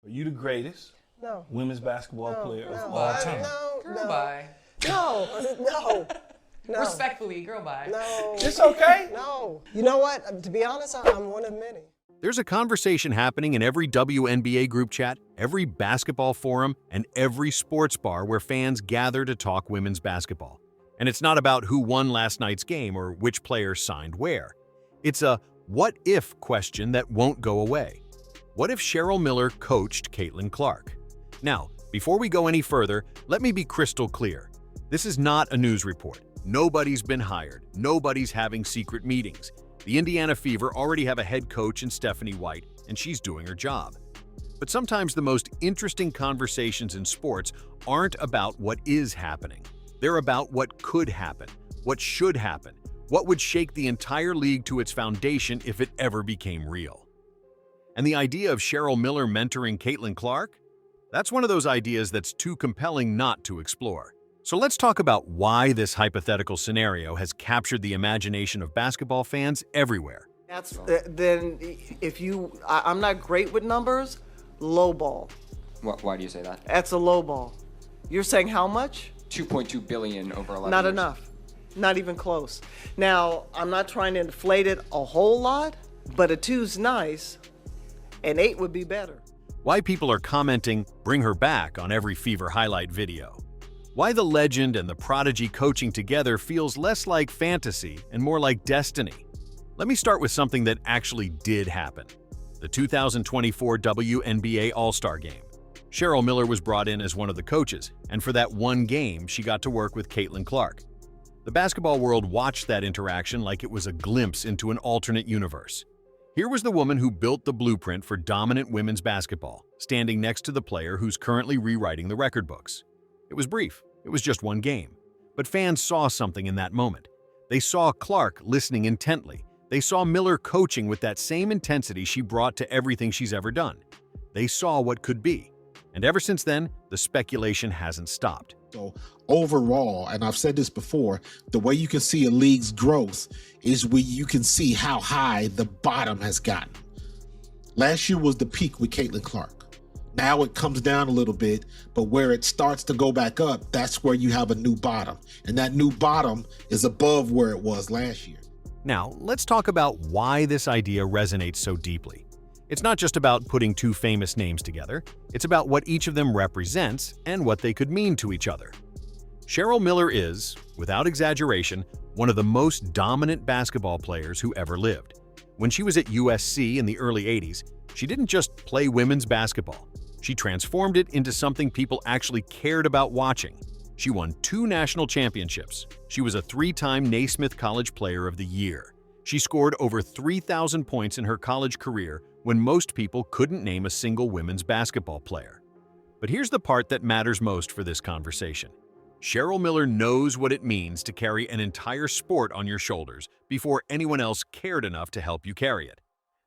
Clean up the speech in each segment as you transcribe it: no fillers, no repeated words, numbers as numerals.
Are you the greatest No. women's basketball player of No. all time? Girl, bye. No. Respectfully, girl, bye. No. It's okay. No. You know what? To be honest, I'm one of many. There's a conversation happening in every WNBA group chat, every basketball forum, and every sports bar where fans gather to talk women's basketball. And it's not about who won last night's game or which player signed where. It's a what-if question that won't go away. What if Cheryl Miller coached Caitlin Clark? Now, before we go any further, let me be crystal clear. This is not a news report. Nobody's been hired. Nobody's having secret meetings. The Indiana Fever already have a head coach in Stephanie White, and she's doing her job. But sometimes the most interesting conversations in sports aren't about what is happening. They're about what could happen, what should happen, what would shake the entire league to its foundation if it ever became real. And the idea of Cheryl Miller mentoring Caitlin Clark? That's one of those ideas that's too compelling not to explore. So let's talk about why this hypothetical scenario has captured the imagination of basketball fans everywhere. Then if I'm not great with numbers, low ball. Why do you say that? That's a low ball. You're saying how much? 2.2 billion over 11 Not years. enough. Not even close. Now, I'm not trying to inflate it a whole lot, but a 2's nice. An 8 would be better. Why people are commenting, "Bring her back" on every Fever highlight video. Why the legend and the prodigy coaching together feels less like fantasy and more like destiny. Let me start with something that actually did happen. The 2024 WNBA All-Star Game. Cheryl Miller was brought in as one of the coaches, and for that one game, she got to work with Caitlin Clark. The basketball world watched that interaction like it was a glimpse into an alternate universe. Here was the woman who built the blueprint for dominant women's basketball, standing next to the player who's currently rewriting the record books. It was brief. It was just one game. But fans saw something in that moment. They saw Clark listening intently. They saw Miller coaching with that same intensity she brought to everything she's ever done. They saw what could be. And ever since then, the speculation hasn't stopped. So overall, and I've said this before, the way you can see a league's growth is where you can see how high the bottom has gotten. Last year was the peak with Caitlin Clark. Now it comes down a little bit, but where it starts to go back up, that's where you have a new bottom. And that new bottom is above where it was last year. Now, let's talk about why this idea resonates so deeply. It's not just about putting two famous names together. It's about what each of them represents and what they could mean to each other. Cheryl Miller is, without exaggeration, one of the most dominant basketball players who ever lived. When she was at USC in the early 80s, she didn't just play women's basketball. She transformed it into something people actually cared about watching. She won 2 national championships. She was a 3-time Naismith College Player of the Year. She scored over 3,000 points in her college career when most people couldn't name a single women's basketball player. But here's the part that matters most for this conversation. Cheryl Miller knows what it means to carry an entire sport on your shoulders before anyone else cared enough to help you carry it.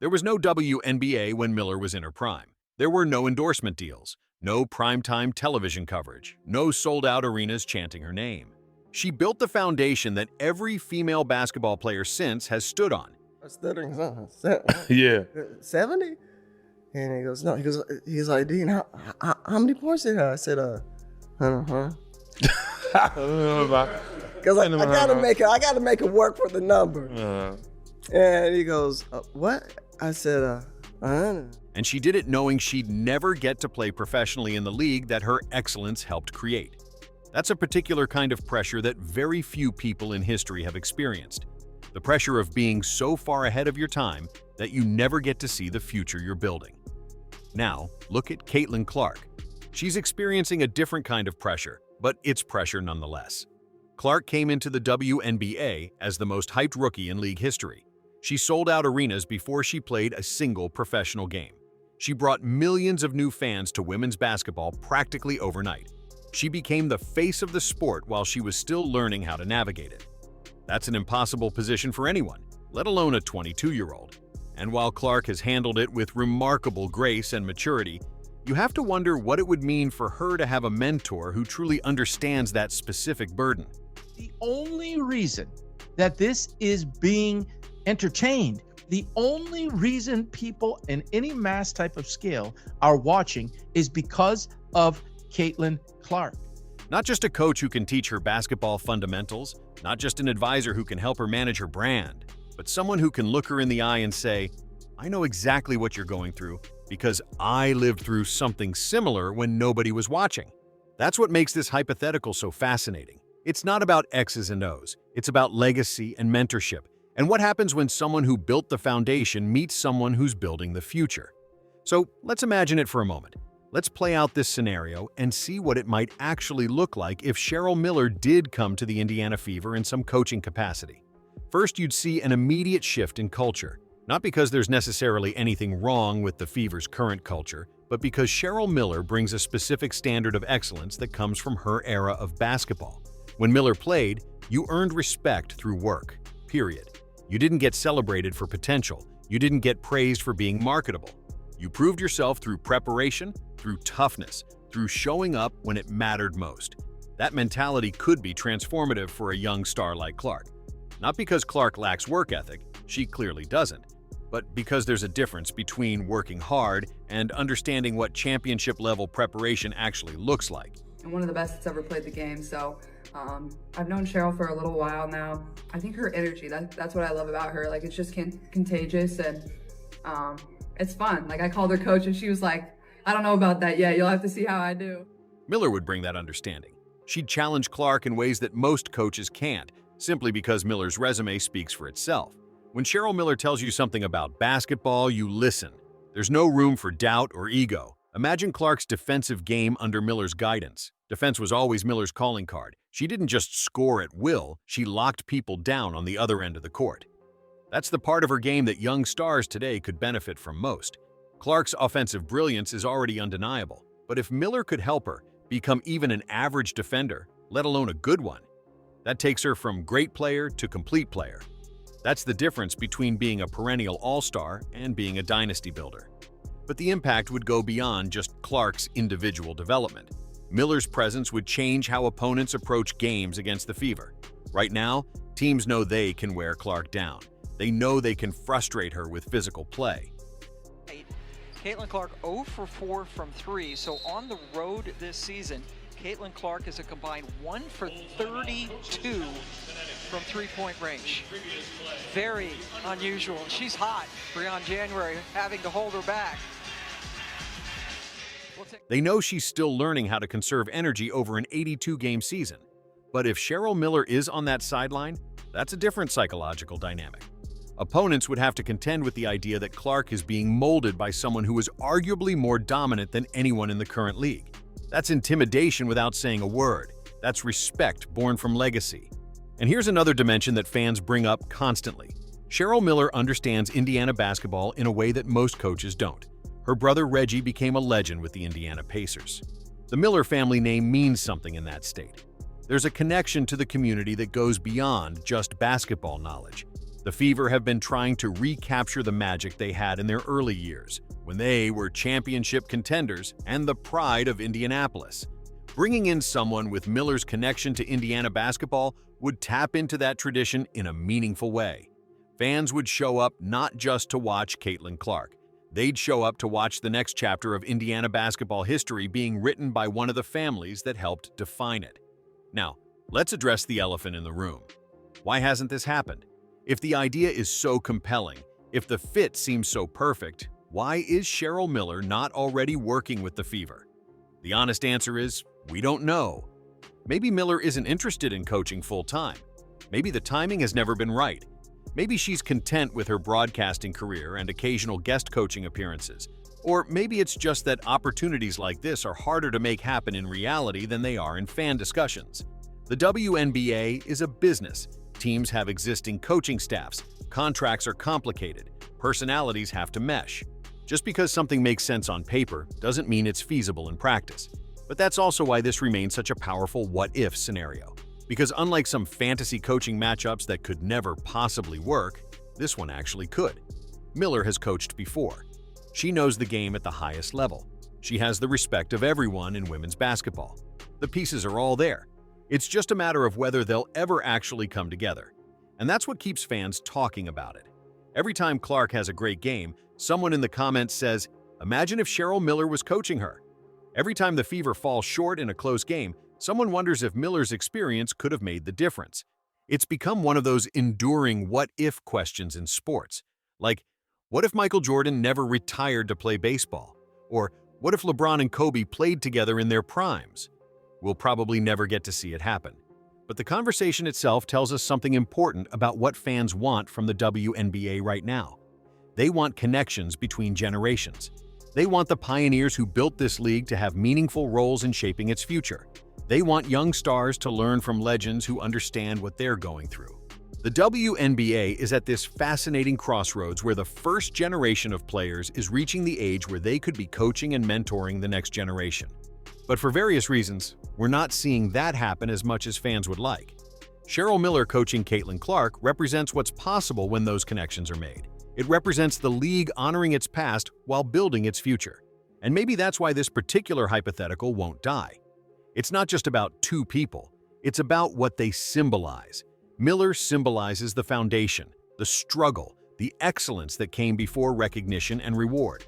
There was no WNBA when Miller was in her prime. There were no endorsement deals, no primetime television coverage, no sold-out arenas chanting her name. She built the foundation that every female basketball player since has stood on. Stuttering son. Yeah. 70? And he goes, no. He's like, Dean, how many points did you have? I said, Because I gotta make it work for the number. And he goes, what? I said, And she did it knowing she'd never get to play professionally in the league that her excellence helped create. That's a particular kind of pressure that very few people in history have experienced. The pressure of being so far ahead of your time that you never get to see the future you're building. Now, look at Caitlin Clark. She's experiencing a different kind of pressure, but it's pressure nonetheless. Clark came into the WNBA as the most hyped rookie in league history. She sold out arenas before she played a single professional game. She brought millions of new fans to women's basketball practically overnight. She became the face of the sport while she was still learning how to navigate it. That's an impossible position for anyone, let alone a 22-year-old. And while Clark has handled it with remarkable grace and maturity, you have to wonder what it would mean for her to have a mentor who truly understands that specific burden. The only reason that this is being entertained The only reason people in any mass type of scale are watching is because of Caitlin Clark. Not just a coach who can teach her basketball fundamentals, not just an advisor who can help her manage her brand, but someone who can look her in the eye and say, I know exactly what you're going through because I lived through something similar when nobody was watching. That's what makes this hypothetical so fascinating. It's not about X's and O's. It's about legacy and mentorship. And what happens when someone who built the foundation meets someone who's building the future? So let's imagine it for a moment. Let's play out this scenario and see what it might actually look like if Cheryl Miller did come to the Indiana Fever in some coaching capacity. First, you'd see an immediate shift in culture. Not because there's necessarily anything wrong with the Fever's current culture, but because Cheryl Miller brings a specific standard of excellence that comes from her era of basketball. When Miller played, you earned respect through work, period. You didn't get celebrated for potential. You didn't get praised for being marketable. You proved yourself through preparation, through toughness, through showing up when it mattered most. That mentality could be transformative for a young star like Clark. Not because Clark lacks work ethic, she clearly doesn't, but because there's a difference between working hard and understanding what championship-level preparation actually looks like. And one of the best that's ever played the game, so I've known Cheryl for a little while now. I think her energy, that's what I love about her. Like, it's just contagious, and it's fun. Like, I called her coach and she was like, I don't know about that yet. You'll have to see how I do. Miller would bring that understanding. She'd challenge Clark in ways that most coaches can't, simply because Miller's resume speaks for itself. When Cheryl Miller tells you something about basketball, you listen. There's no room for doubt or ego. Imagine Clark's defensive game under Miller's guidance. Defense was always Miller's calling card. She didn't just score at will, she locked people down on the other end of the court. That's the part of her game that young stars today could benefit from most. Clark's offensive brilliance is already undeniable, but if Miller could help her become even an average defender, let alone a good one, that takes her from great player to complete player. That's the difference between being a perennial all-star and being a dynasty builder. But the impact would go beyond just Clark's individual development. Miller's presence would change how opponents approach games against the Fever. Right now, teams know they can wear Clark down. They know they can frustrate her with physical play. Caitlin Clark 0 for 4 from 3, so on the road this season, Caitlin Clark is a combined 1 for 32 from three-point range. Very unusual. She's hot. Beyond January, having to hold her back. They know she's still learning how to conserve energy over an 82-game season. But if Cheryl Miller is on that sideline, that's a different psychological dynamic. Opponents would have to contend with the idea that Clark is being molded by someone who is arguably more dominant than anyone in the current league. That's intimidation without saying a word. That's respect born from legacy. And here's another dimension that fans bring up constantly. Cheryl Miller understands Indiana basketball in a way that most coaches don't. Her brother Reggie became a legend with the Indiana Pacers. The Miller family name means something in that state. There's a connection to the community that goes beyond just basketball knowledge. The Fever have been trying to recapture the magic they had in their early years, when they were championship contenders and the pride of Indianapolis. Bringing in someone with Miller's connection to Indiana basketball would tap into that tradition in a meaningful way. Fans would show up not just to watch Caitlin Clark. They'd show up to watch the next chapter of Indiana basketball history being written by one of the families that helped define it. Now, let's address the elephant in the room. Why hasn't this happened? If the idea is so compelling, if the fit seems so perfect, why is Cheryl Miller not already working with the Fever? The honest answer is, we don't know. Maybe Miller isn't interested in coaching full-time. Maybe the timing has never been right. Maybe she's content with her broadcasting career and occasional guest coaching appearances. Or maybe it's just that opportunities like this are harder to make happen in reality than they are in fan discussions. The WNBA is a business. Teams have existing coaching staffs, contracts are complicated, personalities have to mesh. Just because something makes sense on paper doesn't mean it's feasible in practice. But that's also why this remains such a powerful what-if scenario. Because unlike some fantasy coaching matchups that could never possibly work, this one actually could. Miller has coached before. She knows the game at the highest level. She has the respect of everyone in women's basketball. The pieces are all there. It's just a matter of whether they'll ever actually come together. And that's what keeps fans talking about it. Every time Clark has a great game, someone in the comments says, "Imagine if Cheryl Miller was coaching her." Every time the Fever falls short in a close game, someone wonders if Miller's experience could have made the difference. It's become one of those enduring what-if questions in sports. Like, what if Michael Jordan never retired to play baseball? Or what if LeBron and Kobe played together in their primes? We'll probably never get to see it happen. But the conversation itself tells us something important about what fans want from the WNBA right now. They want connections between generations. They want the pioneers who built this league to have meaningful roles in shaping its future. They want young stars to learn from legends who understand what they're going through. The WNBA is at this fascinating crossroads where the first generation of players is reaching the age where they could be coaching and mentoring the next generation. But for various reasons, we're not seeing that happen as much as fans would like. Cheryl Miller coaching Caitlin Clark represents what's possible when those connections are made. It represents the league honoring its past while building its future. And maybe that's why this particular hypothetical won't die. It's not just about two people, it's about what they symbolize. Miller symbolizes the foundation, the struggle, the excellence that came before recognition and reward.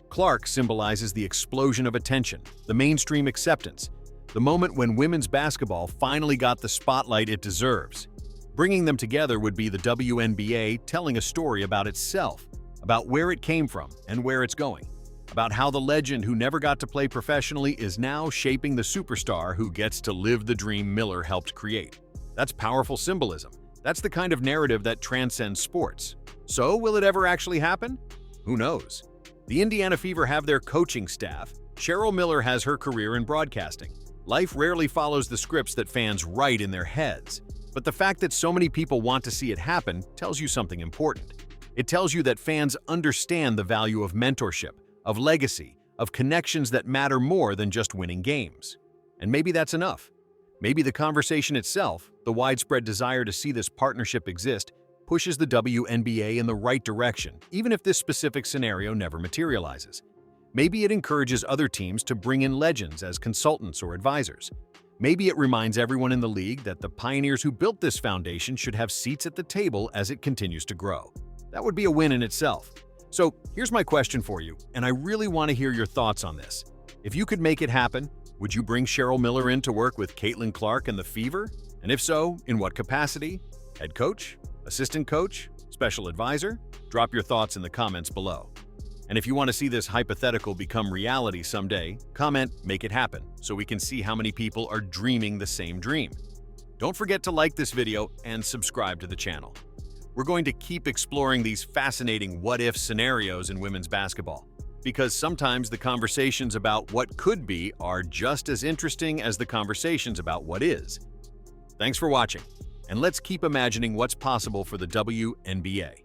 Clark symbolizes the explosion of attention, the mainstream acceptance, the moment when women's basketball finally got the spotlight it deserves. Bringing them together would be the WNBA telling a story about itself, about where it came from and where it's going, about how the legend who never got to play professionally is now shaping the superstar who gets to live the dream Miller helped create. That's powerful symbolism. That's the kind of narrative that transcends sports. So, will it ever actually happen? Who knows? The Indiana Fever have their coaching staff. Cheryl Miller has her career in broadcasting. Life rarely follows the scripts that fans write in their heads. But the fact that so many people want to see it happen tells you something important. It tells you that fans understand the value of mentorship, of legacy, of connections that matter more than just winning games. And maybe that's enough. Maybe the conversation itself, the widespread desire to see this partnership exist, pushes the WNBA in the right direction, even if this specific scenario never materializes. Maybe it encourages other teams to bring in legends as consultants or advisors. Maybe it reminds everyone in the league that the pioneers who built this foundation should have seats at the table as it continues to grow. That would be a win in itself. So here's my question for you, and I really want to hear your thoughts on this. If you could make it happen, would you bring Cheryl Miller in to work with Caitlin Clark and the Fever? And if so, in what capacity? Head coach? Assistant coach? Special advisor? Drop your thoughts in the comments below. And if you want to see this hypothetical become reality someday, comment, make it happen, so we can see how many people are dreaming the same dream. Don't forget to like this video and subscribe to the channel. We're going to keep exploring these fascinating what-if scenarios in women's basketball, because sometimes the conversations about what could be are just as interesting as the conversations about what is. Thanks for watching, and let's keep imagining what's possible for the WNBA.